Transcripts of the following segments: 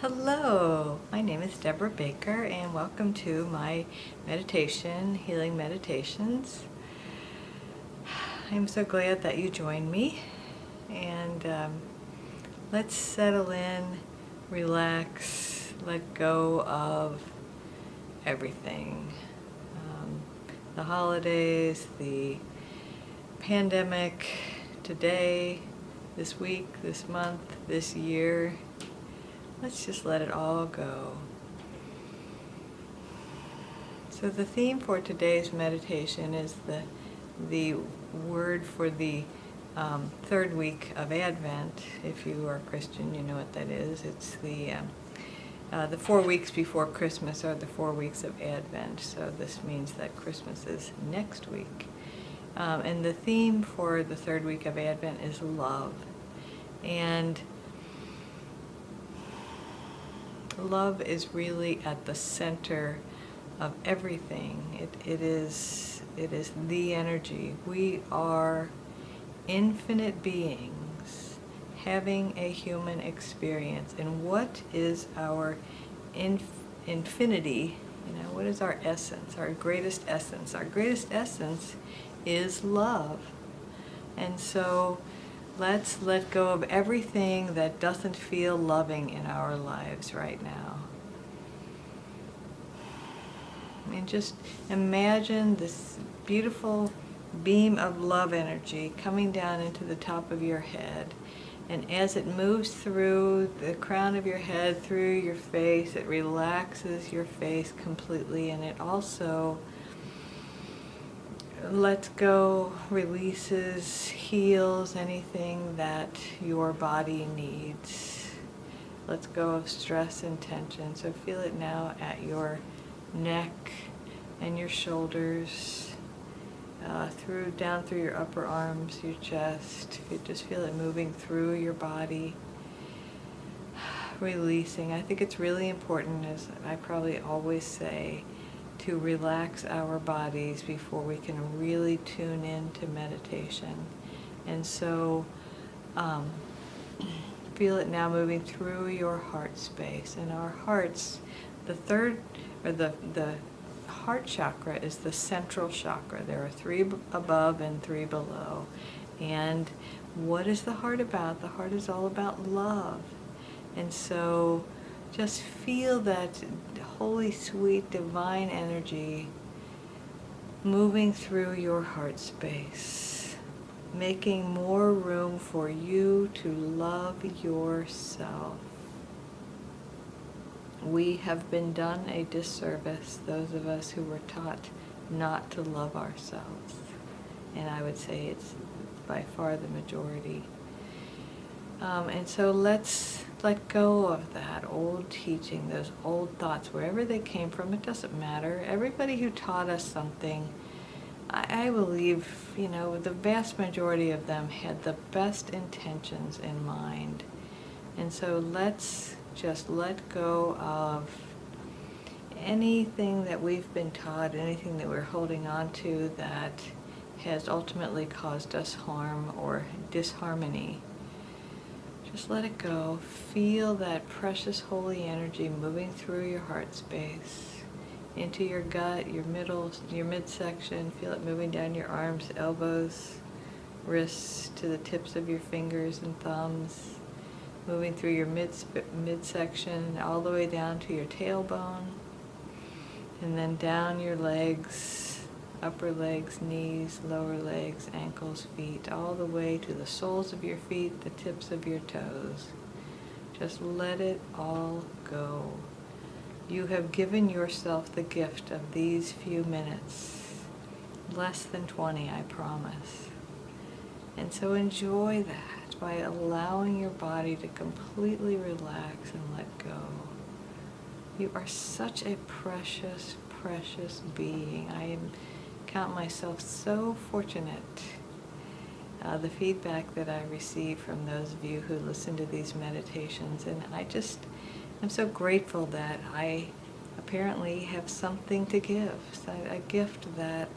Hello, my name is Deborah Baker, and welcome to my meditation, Healing Meditations. I'm so glad that you joined me, and let's settle in, relax, let go of everything. Um, the holidays, the pandemic, today, this week, this month, this year. Let's just let it all go. So the theme for today's meditation is the word for the third week of Advent. If you are a Christian, you know what that is. It's the 4 weeks before Christmas are the 4 weeks of Advent. So this means that Christmas is next week. And the theme for the third week of Advent is love. And love is really at the center of everything. It is the energy. We are infinite beings having a human experience. And what is our infinity? What is our essence, our greatest essence? Our greatest essence is love. And so let's let go of everything that doesn't feel loving in our lives right now. And just imagine this beautiful beam of love energy coming down into the top of your head. And as it moves through the crown of your head, through your face, it relaxes your face completely. And it also lets go, releases, heals anything that your body needs. Lets go of stress and tension. So feel it now at your neck and your shoulders, down through your upper arms, your chest. You just feel it moving through your body, releasing. I think it's really important, as I probably always say, to relax our bodies before we can really tune into meditation. And so feel it now moving through your heart space. And our hearts, the heart chakra is the central chakra. There are 3 above and 3 below. And what is the heart about? The heart is all about love. And so just feel that holy, sweet, divine energy moving through your heart space, making more room for you to love yourself. We have been done a disservice, those of us who were taught not to love ourselves. And I would say it's by far the majority. And so let's let go of that old teaching, those old thoughts, wherever they came from. It doesn't matter. Everybody who taught us something, I believe, the vast majority of them had the best intentions in mind. And so let's just let go of anything that we've been taught, anything that we're holding on to that has ultimately caused us harm or disharmony. Just let it go. Feel that precious holy energy moving through your heart space, into your gut, your midsection. Feel it moving down your arms, elbows, wrists, to the tips of your fingers and thumbs, moving through your midsection, all the way down to your tailbone, and then down your legs, upper legs, knees, lower legs, ankles, feet, all the way to the soles of your feet, the tips of your toes. Just let it all go. You have given yourself the gift of these few minutes, less than 20, I promise. And so enjoy that by allowing your body to completely relax and let go. You are such a precious, precious being. I count myself so fortunate. The feedback that I receive from those of you who listen to these meditations, and I'm so grateful that I apparently have something to give, a gift that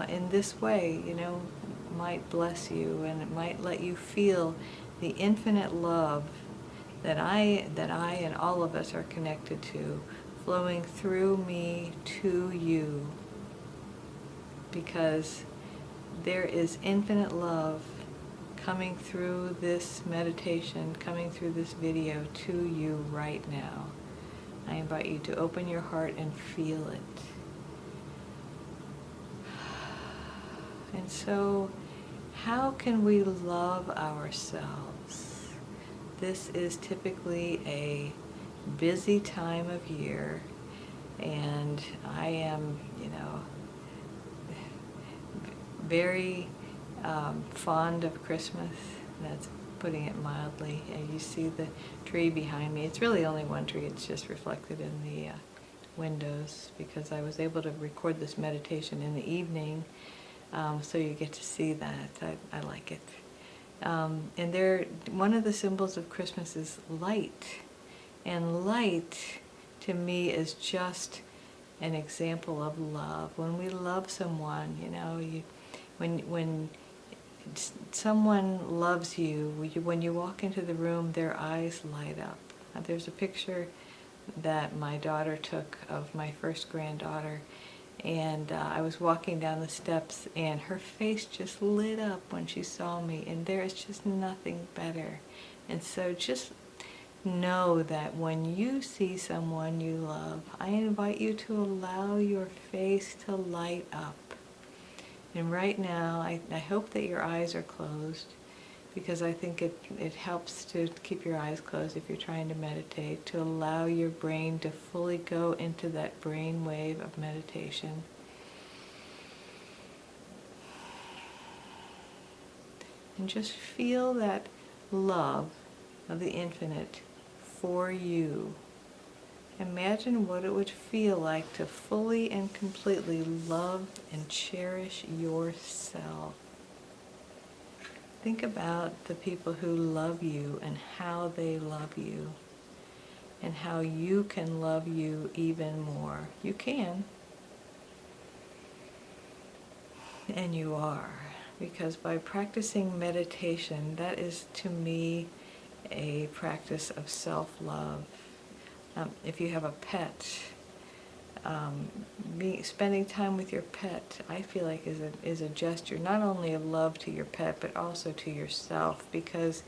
in this way, might bless you, and it might let you feel the infinite love that I and all of us are connected to, flowing through me to you, because there is infinite love coming through this meditation, coming through this video to you right now. I invite you to open your heart and feel it. And so, how can we love ourselves? This is typically a busy time of year, and I am, very fond of Christmas. That's putting it mildly. You see the tree behind me. It's really only one tree. It's just reflected in the windows, because I was able to record this meditation in the evening, so you get to see that. I like it. And one of the symbols of Christmas is light. And light, to me, is just an example of love. When we love someone, when someone loves you, when you walk into the room, their eyes light up. There's a picture that my daughter took of my first granddaughter, and I was walking down the steps, and her face just lit up when she saw me, and there is just nothing better. And so just know that when you see someone you love, I invite you to allow your face to light up. And right now, I hope that your eyes are closed, because I think it helps to keep your eyes closed if you're trying to meditate, to allow your brain to fully go into that brain wave of meditation. And just feel that love of the infinite for you. Imagine what it would feel like to fully and completely love and cherish yourself. Think about the people who love you and how they love you, and how you can love you even more. You can. And you are. Because by practicing meditation, that is, to me, a practice of self-love. If you have a pet, spending time with your pet, I feel like is a gesture not only of love to your pet, but also to yourself, because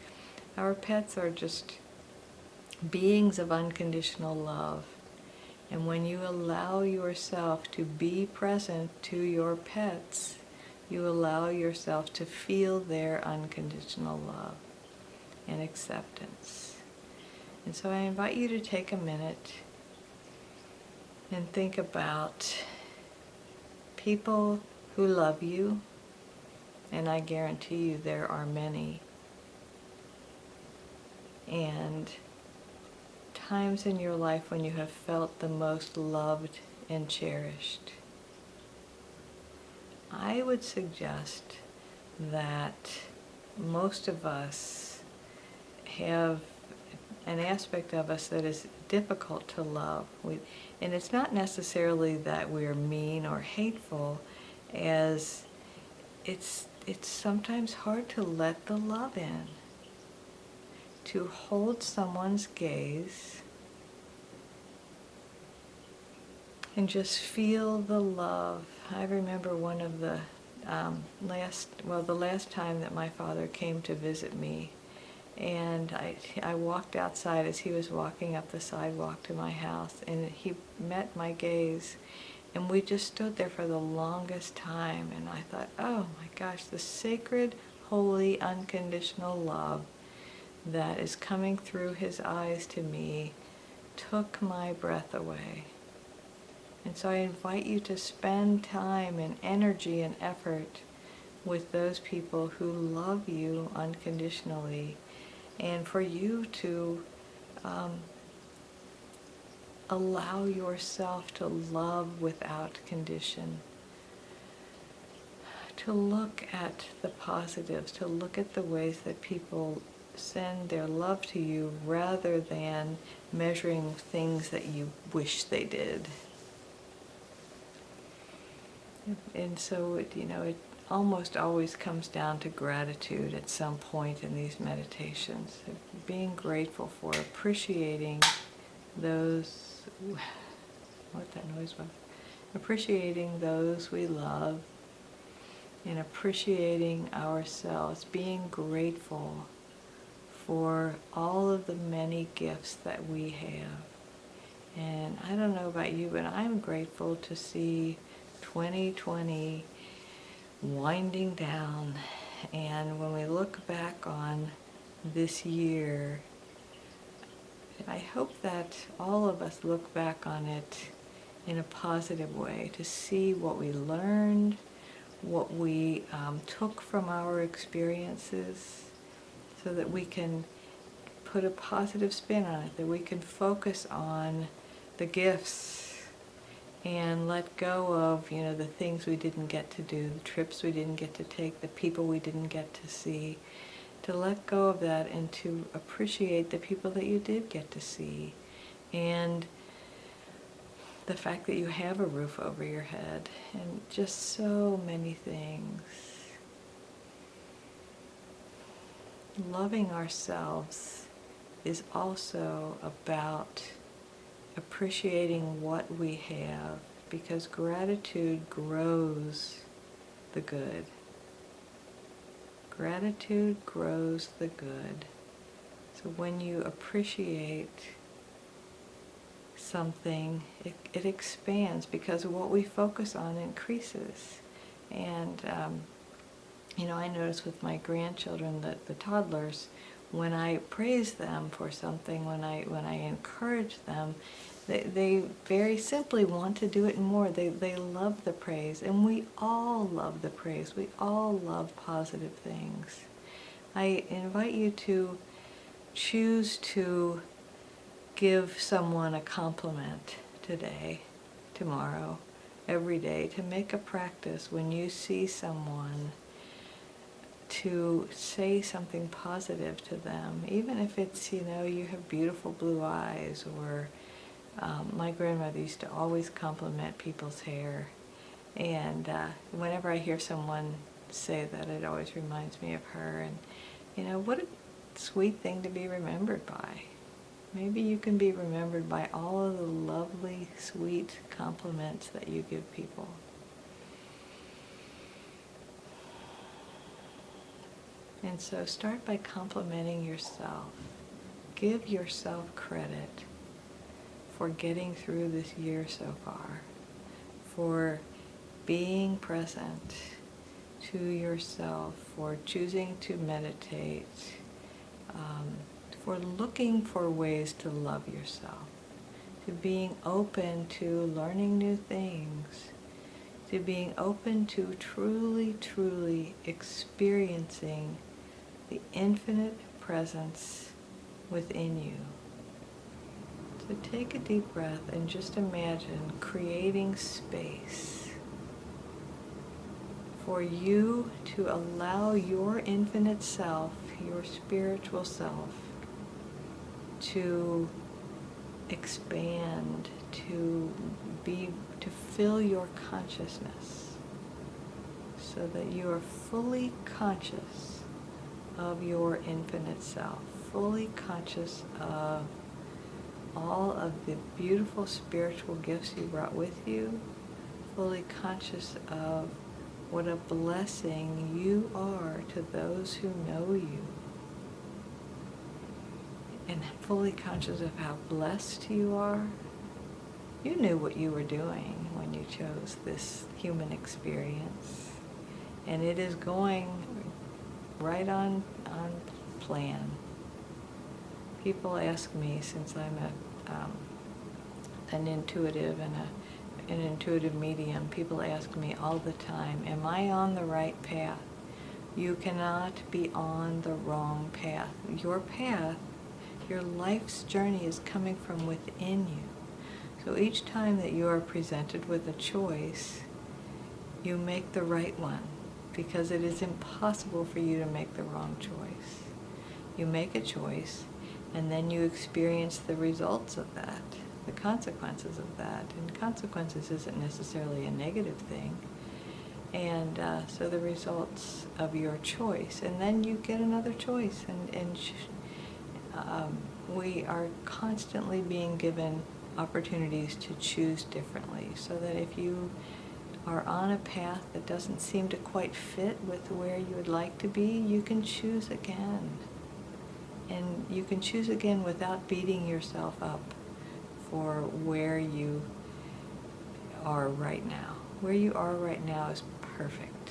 our pets are just beings of unconditional love. And when you allow yourself to be present to your pets, you allow yourself to feel their unconditional love and acceptance. And so I invite you to take a minute and think about people who love you, and I guarantee you there are many, and times in your life when you have felt the most loved and cherished. I would suggest that most of us have an aspect of us that is difficult to love. And it's not necessarily that we're mean or hateful, as it's sometimes hard to let the love in, to hold someone's gaze and just feel the love. I remember one of the the last time that my father came to visit me, and I walked outside as he was walking up the sidewalk to my house, and he met my gaze, and we just stood there for the longest time, and I thought, oh my gosh, the sacred, holy, unconditional love that is coming through his eyes to me took my breath away. And so I invite you to spend time and energy and effort with those people who love you unconditionally, and for you to allow yourself to love without condition, to look at the positives, to look at the ways that people send their love to you rather than measuring things that you wish they did. And so, almost always comes down to gratitude at some point in these meditations. Being grateful for, appreciating those, what that noise was, appreciating those we love, and appreciating ourselves, being grateful for all of the many gifts that we have. And I don't know about you, but I'm grateful to see 2020 winding down. And when we look back on this year, I hope that all of us look back on it in a positive way, to see what we learned, what we took from our experiences, so that we can put a positive spin on it, that we can focus on the gifts and let go of, the things we didn't get to do, the trips we didn't get to take, the people we didn't get to see, to let go of that and to appreciate the people that you did get to see, and the fact that you have a roof over your head, and just so many things. Loving ourselves is also about appreciating what we have, because gratitude grows the good. Gratitude grows the good. So when you appreciate something, it expands, because what we focus on increases. And I notice with my grandchildren, that the toddlers, when I praise them for something, when I encourage them, they very simply want to do it more. They love the praise, and we all love the praise. We all love positive things. I invite you to choose to give someone a compliment today, tomorrow, every day, to make a practice when you see someone to say something positive to them, even if it's, you have beautiful blue eyes, or my grandmother used to always compliment people's hair, and whenever I hear someone say that, it always reminds me of her. And what a sweet thing to be remembered by. Maybe you can be remembered by all of the lovely, sweet compliments that you give people. And so start by complimenting yourself. Give yourself credit for getting through this year so far, for being present to yourself, for choosing to meditate, for looking for ways to love yourself, to being open to learning new things, to being open to truly, truly experiencing the infinite presence within you. So take a deep breath and just imagine creating space for you to allow your infinite self, your spiritual self, to expand, to fill your consciousness, so that you are fully conscious of your infinite self, fully conscious of all of the beautiful spiritual gifts you brought with you, fully conscious of what a blessing you are to those who know you, and fully conscious of how blessed you are. You knew what you were doing when you chose this human experience, and it is going right on plan. People ask me, since I'm an intuitive and an intuitive medium, people ask me all the time, am I on the right path? You cannot be on the wrong path. Your path, your life's journey, is coming from within you. So each time that you are presented with a choice, you make the right one, because it is impossible for you to make the wrong choice. You make a choice, and then you experience the results of that, the consequences of that. And consequences isn't necessarily a negative thing. And so the results of your choice. And then you get another choice. We are constantly being given opportunities to choose differently, so that if you are on a path that doesn't seem to quite fit with where you would like to be, you can choose again. And you can choose again without beating yourself up for where you are right now. Where you are right now is perfect.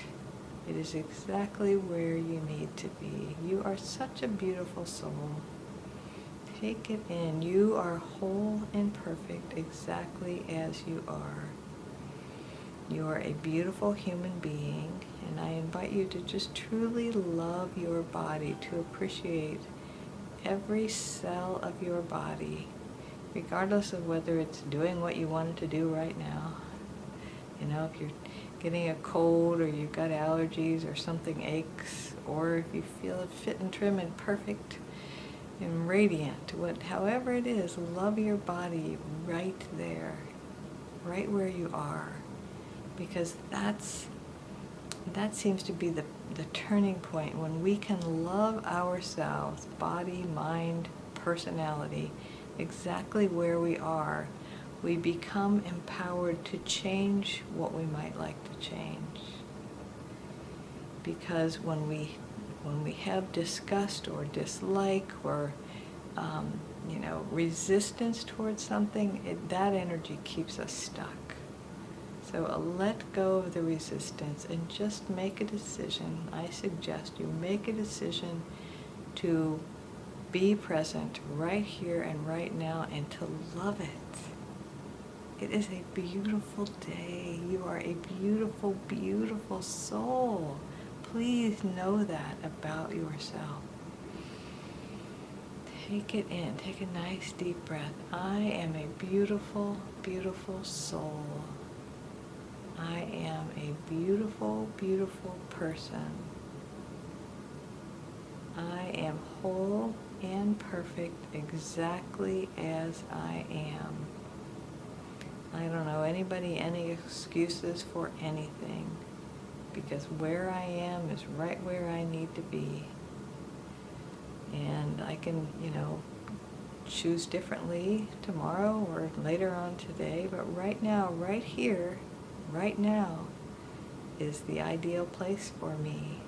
It is exactly where you need to be. You are such a beautiful soul. Take it in. You are whole and perfect exactly as you are. You are a beautiful human being, and I invite you to just truly love your body, to appreciate every cell of your body, regardless of whether it's doing what you want it to do right now. You know, if you're getting a cold, or you've got allergies, or something aches, or if you feel it fit and trim and perfect and radiant, however it is, love your body right there, right where you are, because that seems to be the turning point when we can love ourselves, body, mind, personality, exactly where we are. We become empowered to change what we might like to change. Because when we have disgust or dislike or resistance towards something, that energy keeps us stuck. So let go of the resistance and just make a decision. I suggest you make a decision to be present right here and right now, and to love it. It is a beautiful day. You are a beautiful, beautiful soul. Please know that about yourself. Take it in. Take a nice deep breath. I am a beautiful, beautiful soul. I am a beautiful, beautiful person. I am whole and perfect exactly as I am. I don't owe anybody any excuses for anything, because where I am is right where I need to be. And I can, choose differently tomorrow or later on today, but right now, right here, right now, is the ideal place for me,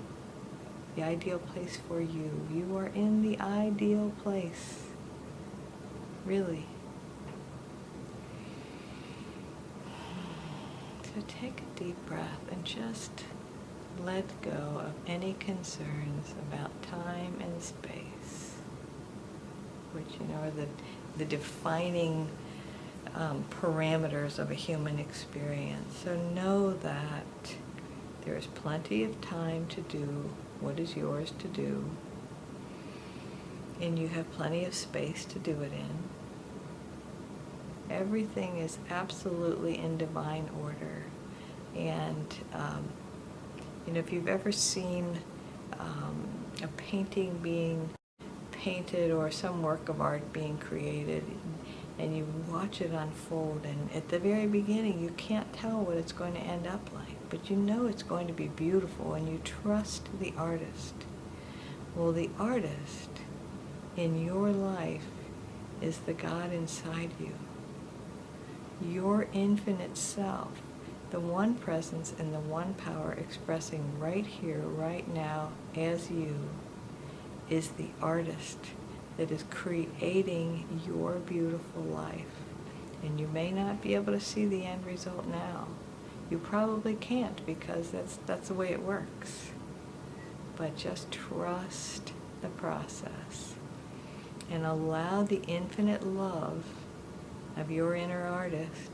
the ideal place for you. You are in the ideal place, really. So take a deep breath and just let go of any concerns about time and space, which, are the defining parameters of a human experience. So know that there is plenty of time to do what is yours to do, and you have plenty of space to do it in. Everything is absolutely in divine order. And, if you've ever seen a painting being painted or some work of art being created, and you watch it unfold, and at the very beginning you can't tell what it's going to end up like, but you know it's going to be beautiful, and you trust the artist. Well, the artist in your life is the God inside you. Your infinite self, the one presence and the one power expressing right here, right now, as you, is the artist that is creating your beautiful life. And you may not be able to see the end result now. You probably can't, because that's the way it works. But just trust the process and allow the infinite love of your inner artist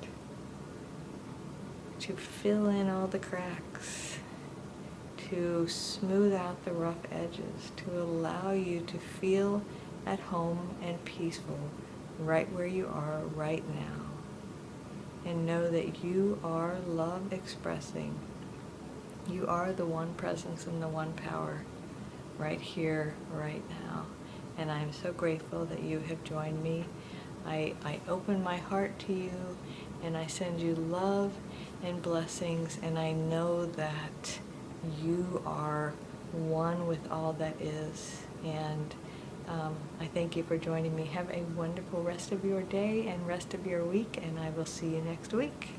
to fill in all the cracks, to smooth out the rough edges, to allow you to feel at home and peaceful right where you are right now. And know that you are love expressing. You are the one presence and the one power right here, right now. And I'm so grateful that you have joined me. I open my heart to you, and I send you love and blessings, and I know that you are one with all that is. And I thank you for joining me. Have a wonderful rest of your day and rest of your week, and I will see you next week.